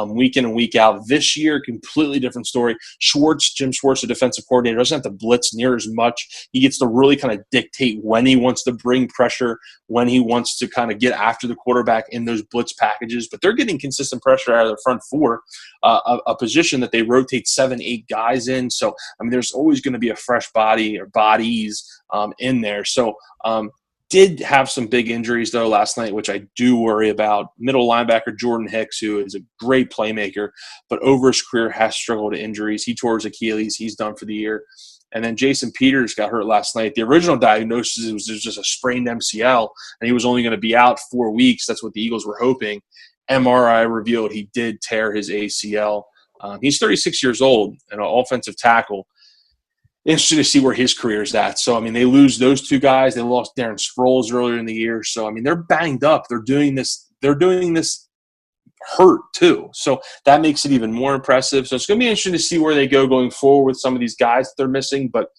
week in and week out. This year, completely different story. Jim Schwartz, the defensive coordinator, doesn't have to blitz near as much. He gets to really kind of dictate when he wants to bring pressure, when he wants to kind of get after the quarterback in those blitz packages. But they're getting consistent pressure out of the front 4, a position that they rotate 7, 8 guys in. So, I mean, there's always going to be a fresh body or bodies in there. So, did have some big injuries, though, last night, which I do worry about. Middle linebacker Jordan Hicks, who is a great playmaker, but over his career has struggled with injuries. He tore his Achilles. He's done for the year. And then Jason Peters got hurt last night. The original diagnosis was just a sprained MCL, and he was only going to be out 4 weeks. That's what the Eagles were hoping. MRI revealed he did tear his ACL. He's 36 years old and an offensive tackle. Interesting to see where his career is at. So, I mean, they lose those 2 guys. They lost Darren Sproles earlier in the year. So, I mean, they're banged up. They're doing this hurt too. So that makes it even more impressive. So it's going to be interesting to see where they go going forward with some of these guys that they're missing. But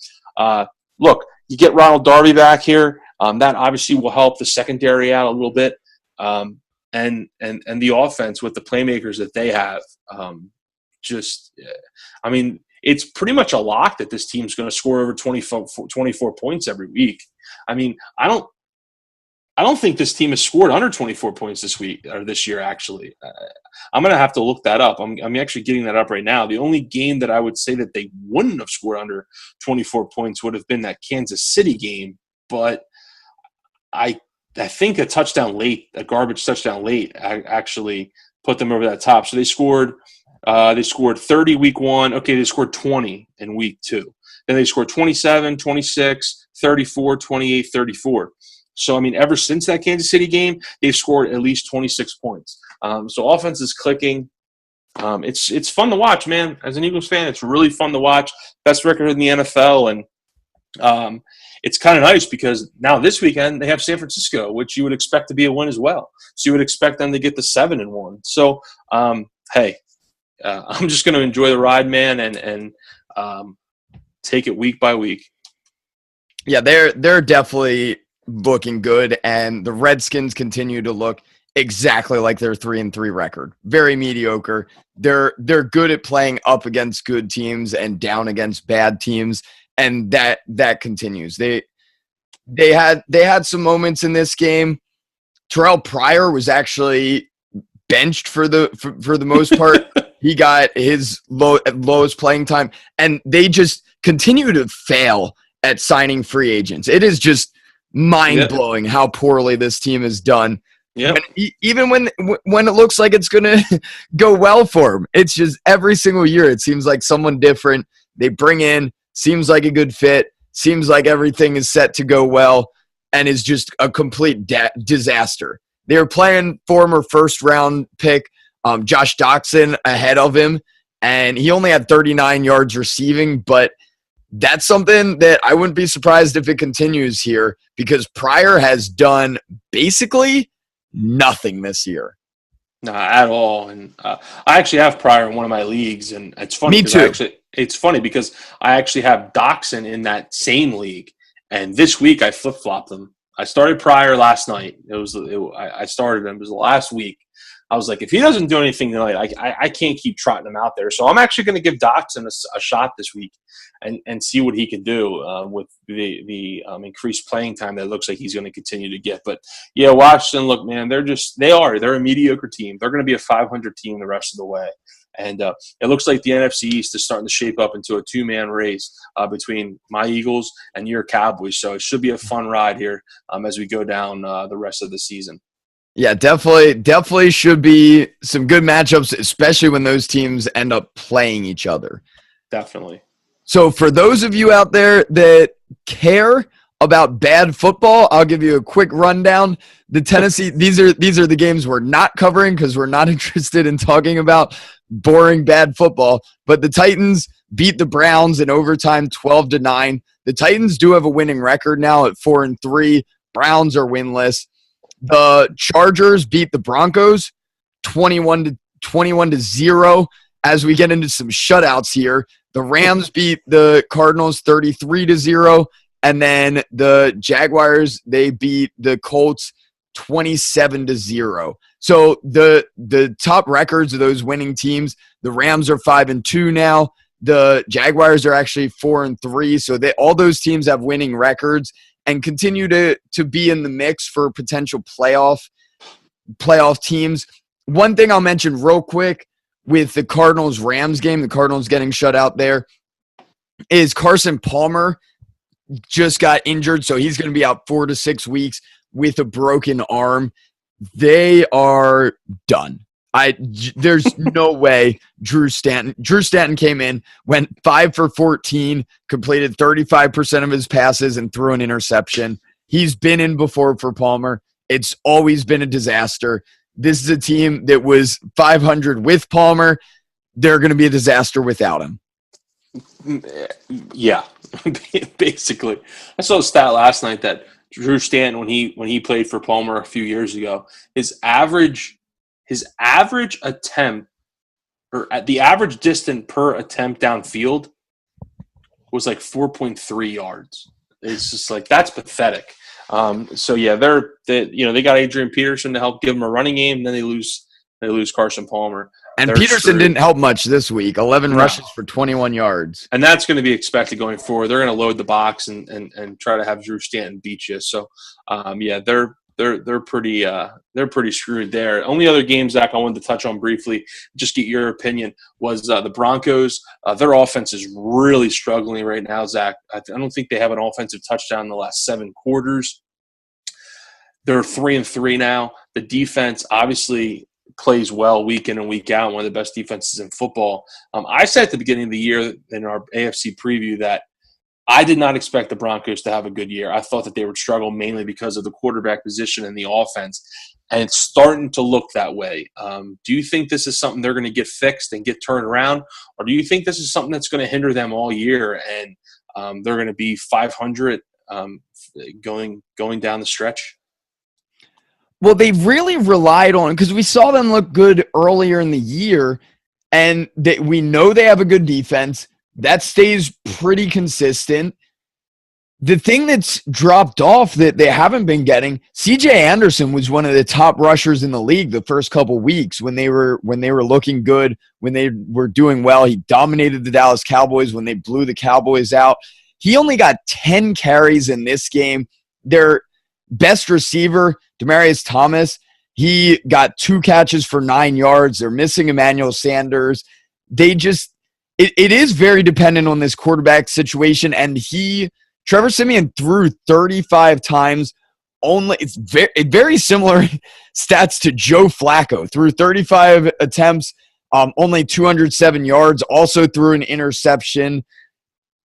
look, you get Ronald Darby back here. That obviously will help the secondary out a little bit. And the offense with the playmakers that they have. I mean, it's pretty much a lock that this team's going to score over 24 points every week. I mean, I don't think this team has scored under 24 points this week or this year, actually. I'm going to have to look that up. I'm actually getting that up right now. The only game that I would say that they wouldn't have scored under 24 points would have been that Kansas City game. But I think a garbage touchdown late, actually put them over that top. So they scored 30 week 1. Okay, they scored 20 in week 2. Then they scored 27, 26, 34, 28, 34. So, I mean, ever since that Kansas City game, they've scored at least 26 points. So offense is clicking. It's fun to watch, man. As an Eagles fan, it's really fun to watch. Best record in the NFL. And it's kind of nice because now this weekend they have San Francisco, which you would expect to be a win as well. So you would expect them to get the 7-1. So, hey, I'm just going to enjoy the ride, man, and take it week by week. Yeah, they're definitely looking good, and the Redskins continue to look exactly like their 3-3 record. Very mediocre. They're good at playing up against good teams and down against bad teams, and that continues. They had some moments in this game. Terrell Pryor was actually benched for the most part. He got his lowest playing time, and they just continue to fail at signing free agents. It is just mind-blowing how poorly this team has done. Yeah. Even when it looks like it's going to go well for them, it's just every single year it seems like someone different. They bring in, seems like a good fit, seems like everything is set to go well, and is just a complete disaster. They were playing former first-round pick Josh Doxson ahead of him, and he only had 39 yards receiving, but that's something that I wouldn't be surprised if it continues here because Pryor has done basically nothing this year. Nah, at all. And I actually have Pryor in one of my leagues, and it's funny. Me too. It's funny because I actually have Doxson in that same league, and this week I flip-flopped them. I started Pryor last night. I started him. It was the last week. I was like, if he doesn't do anything tonight, I can't keep trotting him out there. So I'm actually going to give Doxson a shot this week and see what he can do with the increased playing time that it looks like he's going to continue to get. But, yeah, Washington, look, man, they're a mediocre team. They're going to be a 500 team the rest of the way. And it looks like the NFC East is starting to shape up into a two-man race between my Eagles and your Cowboys. So it should be a fun ride here as we go down the rest of the season. Yeah, definitely should be some good matchups, especially when those teams end up playing each other. Definitely. So for those of you out there that care about bad football, I'll give you a quick rundown. The Tennessee, these are the games we're not covering because we're not interested in talking about boring bad football. But the Titans beat the Browns in overtime 12-9. The Titans do have a winning record now at 4-3. Browns are winless. The Chargers beat the Broncos 21-0. As we get into some shutouts here, the Rams beat the Cardinals 33-0, and then the Jaguars, they beat the Colts 27-0. So the top records of those winning teams, the Rams are 5-2 now. The Jaguars are actually 4-3. So all those teams have winning records and continue to be in the mix for potential playoff teams. One thing I'll mention real quick with the Cardinals-Rams game, the Cardinals getting shut out there, is Carson Palmer just got injured, so he's going to be out 4 to 6 weeks with a broken arm. They are done. There's no way Drew Stanton came in, went 5 for 14, completed 35% of his passes, and threw an interception. He's been in before for Palmer. It's always been a disaster. This is a team that was 500 with Palmer. They're going to be a disaster without him. Yeah, basically. I saw a stat last night that Drew Stanton, when he played for Palmer a few years ago, his average attempt, or at the average distance per attempt downfield, was like 4.3 yards. It's just like, that's pathetic. So yeah, they got Adrian Peterson to help give them a running game, and then they lose Carson Palmer. And Peterson didn't help much this week. 11 rushes for 21 yards. And that's going to be expected going forward. They're going to load the box and try to have Drew Stanton beat you. So yeah, they're pretty screwed there. Only other game, Zach, I wanted to touch on briefly, just get your opinion, was the Broncos. Their offense is really struggling right now, Zach. I don't think they have an offensive touchdown in the last 7 quarters. They're 3-3 now. The defense obviously plays well week in and week out, one of the best defenses in football. I said at the beginning of the year in our AFC preview that I did not expect the Broncos to have a good year. I thought that they would struggle mainly because of the quarterback position and the offense, and it's starting to look that way. Do you think this is something they're going to get fixed and get turned around, or do you think this is something that's going to hinder them all year and they're going to be 500 going down the stretch? Well, they've really relied on, because we saw them look good earlier in the year, and we know they have a good defense. That stays pretty consistent. The thing that's dropped off that they haven't been getting, CJ Anderson was one of the top rushers in the league the first couple weeks when they were looking good, when they were doing well. He dominated the Dallas Cowboys when they blew the Cowboys out. He only got 10 carries in this game. Their best receiver, Demaryius Thomas, he got 2 catches for 9 yards. They're missing Emmanuel Sanders. It is very dependent on this quarterback situation, and Trevor Siemian threw 35 times. It's very similar stats to Joe Flacco. Threw 35 attempts, only 207 yards, also threw an interception.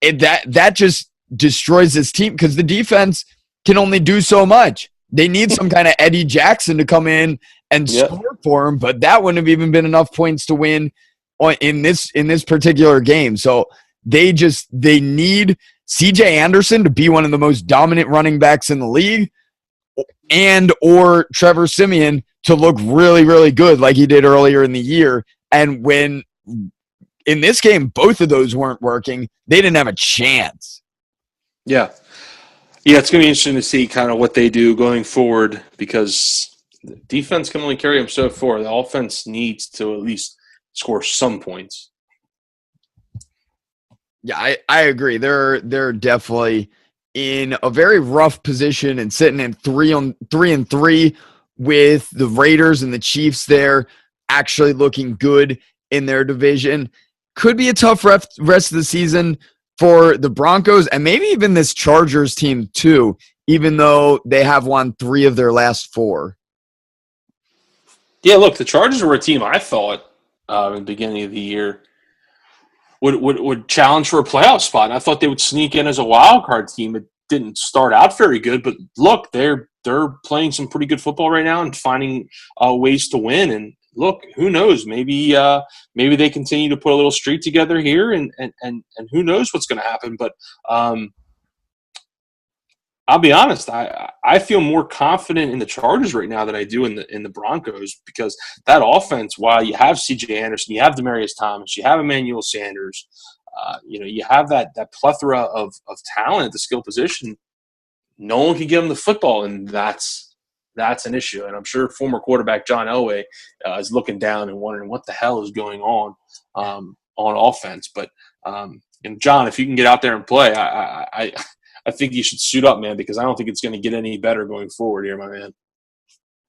That just destroys this team because the defense can only do so much. They need some kind of Eddie Jackson to come in and score for him, but that wouldn't have even been enough points to win in this particular game. So they need CJ Anderson to be one of the most dominant running backs in the league, or Trevor Siemian to look really, really good like he did earlier in the year. And when in this game both of those weren't working, they didn't have a chance. Yeah, it's going to be interesting to see kind of what they do going forward, because the defense can only carry them so far. The offense needs to at least score some points. Yeah, I agree. They're definitely in a very rough position and sitting in 3-3 with the Raiders and the Chiefs there actually looking good in their division. Could be a tough rest of the season for the Broncos and maybe even this Chargers team too, even though they have won 3 of their last 4. Yeah, look, the Chargers were a team I thought in the beginning of the year would challenge for a playoff spot. And I thought they would sneak in as a wild card team. It didn't start out very good, but look, they're playing some pretty good football right now and finding ways to win. And look, who knows? Maybe they continue to put a little streak together here, and who knows what's going to happen. But I'll be honest, I feel more confident in the Chargers right now than I do in the Broncos, because that offense, while you have C.J. Anderson, you have Demaryius Thomas, you have Emmanuel Sanders, you have that plethora of talent at the skill position. No one can give them the football, and that's an issue. And I'm sure former quarterback John Elway is looking down and wondering what the hell is going on offense. But and John, if you can get out there and play, I think you should suit up, man, because I don't think it's going to get any better going forward here, my man.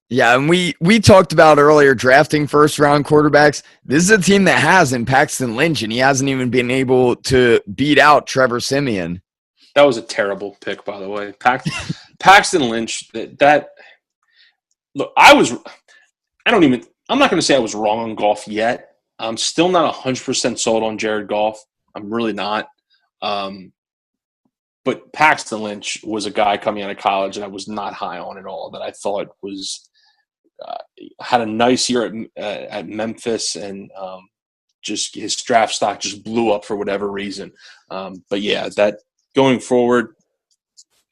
Yeah, and we talked about earlier drafting first-round quarterbacks. This is a team that has in Paxton Lynch, and he hasn't even been able to beat out Trevor Siemian. That was a terrible pick, by the way. Paxton Lynch, that look, I'm not going to say I was wrong on Goff yet. I'm still not 100% sold on Jared Goff. I'm really not. But Paxton Lynch was a guy coming out of college that I was not high on at all, that I thought was had a nice year at Memphis, and just his draft stock just blew up for whatever reason. But yeah, that going forward,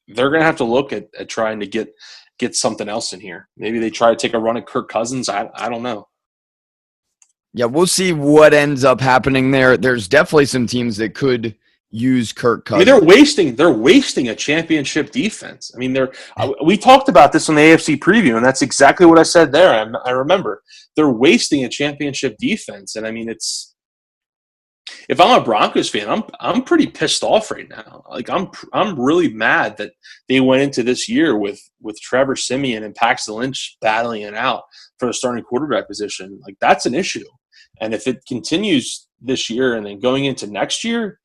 they're going to have to look at trying to get something else in here. Maybe they try to take a run at Kirk Cousins. I don't know. Yeah, we'll see what ends up happening there. There's definitely some teams that could use Kirk Cousins. I mean, they're wasting a championship defense. I mean, we talked about this on the AFC preview, and that's exactly what I said there. I remember they're wasting a championship defense, and I mean, if I'm a Broncos fan, I'm pretty pissed off right now. Like I'm really mad that they went into this year with Trevor Siemian and Paxton Lynch battling it out for the starting quarterback position. Like, that's an issue, and if it continues this year and then going into next year,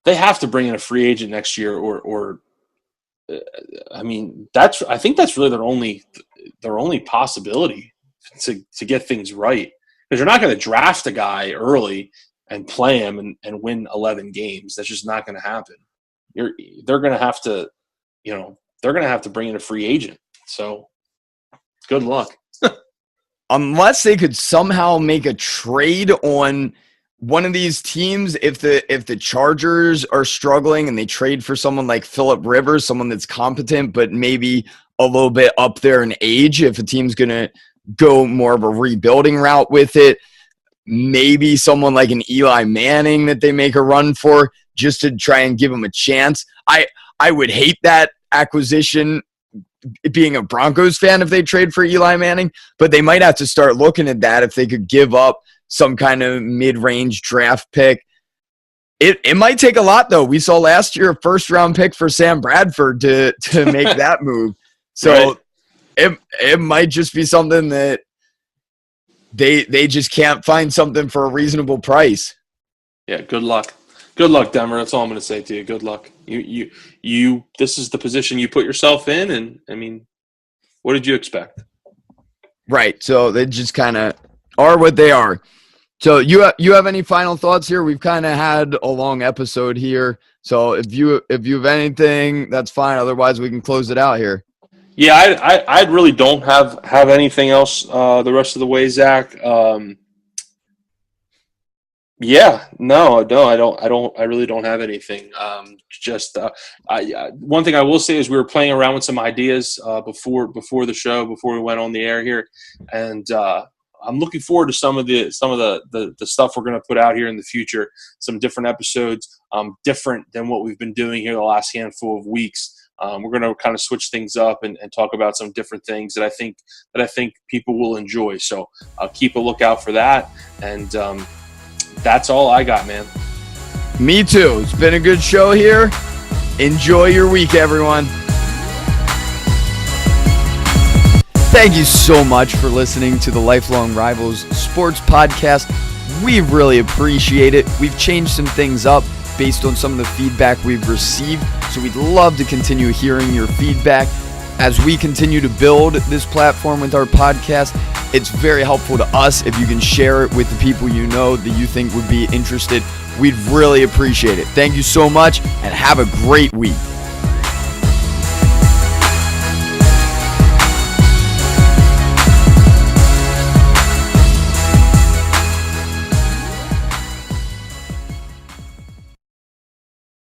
they have to bring in a free agent next year, or I mean, I think that's really their only possibility to get things right, because you're not going to draft a guy early and play him and win 11 games. That's just not going to happen. They're going to have to bring in a free agent. So good luck. Unless they could somehow make a trade on one of these teams, if the Chargers are struggling and they trade for someone like Phillip Rivers, someone that's competent but maybe a little bit up there in age, if a team's going to go more of a rebuilding route with it, maybe someone like an Eli Manning that they make a run for just to try and give them a chance. I would hate that acquisition, being a Broncos fan, if they trade for Eli Manning, but they might have to start looking at that if they could give up some kind of mid-range draft pick. It might take a lot, though. We saw last year a first-round pick for Sam Bradford to make that move. So right. It might just be something that they just can't find something for a reasonable price. Yeah, good luck. Good luck, Denver. That's all I'm going to say to you. Good luck. You. This is the position you put yourself in, and I mean, what did you expect? Right. So they just kind of are what they are. So you have any final thoughts here? We've kind of had a long episode here. So if you have anything, that's fine. Otherwise, we can close it out here. Yeah, I really don't have anything else the rest of the way, Zach. Yeah, no, I really don't have anything. One thing I will say is we were playing around with some ideas before the show, before we went on the air here, and I'm looking forward to some of the stuff we're going to put out here in the future. Some different episodes, different than what we've been doing here the last handful of weeks. We're going to kind of switch things up and talk about some different things that I think people will enjoy. So keep a lookout for that. And that's all I got, man. Me too. It's been a good show here. Enjoy your week, everyone. Thank you so much for listening to the Lifelong Rivals Sports Podcast. We really appreciate it. We've changed some things up based on some of the feedback we've received, so we'd love to continue hearing your feedback. As we continue to build this platform with our podcast, it's very helpful to us if you can share it with the people you know that you think would be interested. We'd really appreciate it. Thank you so much, and have a great week.